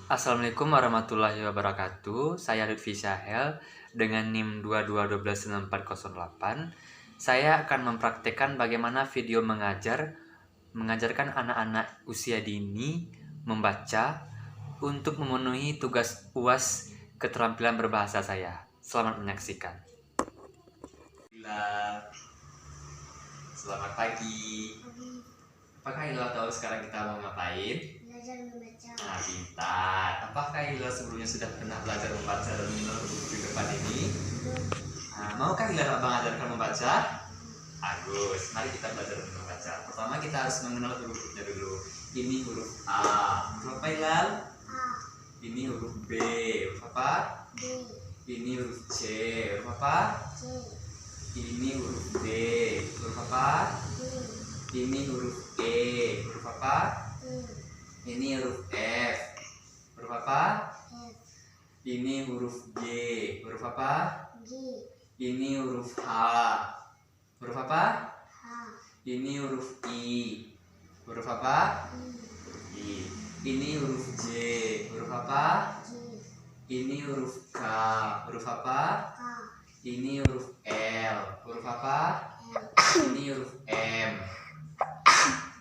Assalamualaikum warahmatullahi wabarakatuh. Saya Lutfi Syahel dengan NIM 22129408. Saya akan mempraktekkan bagaimana video mengajarkan anak-anak usia dini membaca untuk memenuhi tugas UAS keterampilan berbahasa saya. Selamat menyaksikan. Selamat pagi. Apakah Ila tahu sekarang kita mau ngapain? Belajar membaca. Nah, pintar. Apakah Ila sebelumnya sudah pernah belajar membaca dan mengenal huruf di depan ini? Nah, maukah Ila abang ajarkan membaca? Bagus. Mari kita belajar membaca. Pertama kita harus mengenal hurufnya dulu. Ini huruf A. Huruf apa Ilal? A. Ini huruf B. Huruf apa? B. Ini huruf C. Huruf apa? C. Ini huruf D. Huruf apa? D. Ini huruf E. Huruf apa? E. Ini huruf F. Huruf apa? F. Ini huruf G. Huruf apa? G. Ini huruf H. Huruf apa? H. Ini huruf I. Huruf apa? I. Huruf I. Ini huruf J. Huruf apa? J. Ini huruf K. Huruf apa? K. Ini huruf L. Huruf apa? L. Ini huruf M.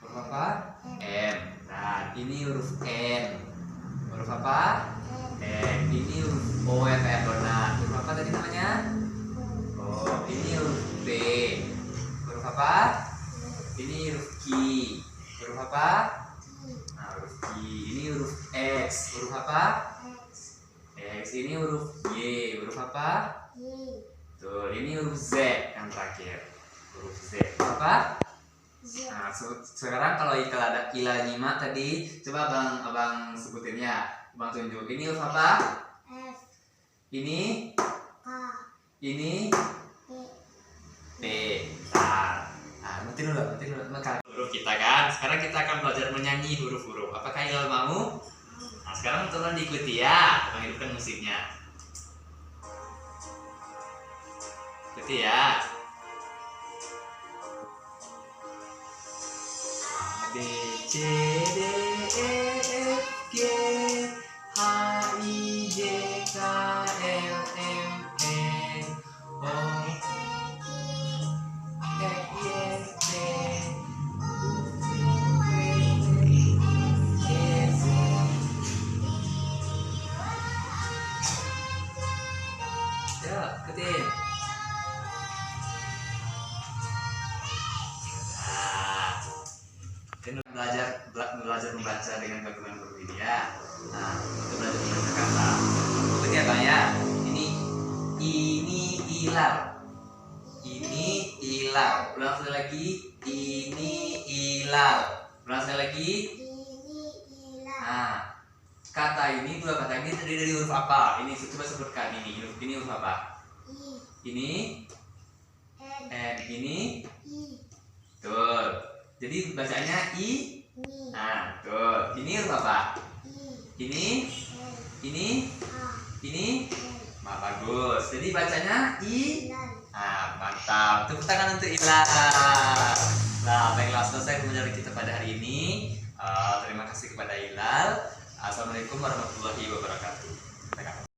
Huruf apa? M. Nah, ini huruf N. Huruf apa? N. Ini huruf O ya kayak donat. Huruf apa tadi namanya? O. Oh, ini huruf P. Huruf apa? Ini huruf Q. Huruf apa? Q. Nah, huruf Q. Ini huruf X. Huruf apa? X. X. Ini huruf Y. Huruf apa? Y. Tuh, ini huruf Z yang terakhir. Huruf Z. Huruf apa? Z. Nah, sekarang kalau ada Ila nyimak tadi, coba abang sebutin ya. Abang tunjuk. Ini huruf apa? F. Ini, K. ini, P. P. Nah, ngerti dulu. Maka huruf kita kan. Sekarang kita akan belajar menyanyi huruf-huruf. Apakah Ila mau? Nah, sekarang tolong diikuti ya. Abang hidupkan musiknya. Ikuti ya. B, C, D, E, F, G, H, I, J, K, L, M, N, O, P, Q, R, S, T, U, V, W, X, Y. Ya, ikutin. Dan belajar membaca dengan gabungan huruf ini ya. Nah, untuk belajar membaca kata. Berarti apa ya? Ini ilar. Ini ilar. Ulang sekali lagi. Ini ilar. Ulang sekali lagi. Ini ilah. Nah, dua kata ini terdiri dari huruf apa? Ini coba sebutkan ini. Ini huruf apa? I. Ini N. N. Ini I. tuh. Jadi bacanya I. Ni. Nah, tuh. Ini huruf apa? I. Ini, N. ini, A. ini. N. Nah, bagus. Jadi bacanya I. Ilan. Nah, mantap. Tepuk tangan untuk Ila. Nah, baiklah, selesai pembelajaran kita pada hari ini. Terima kasih kepada Ilal. Assalamualaikum warahmatullahi wabarakatuh.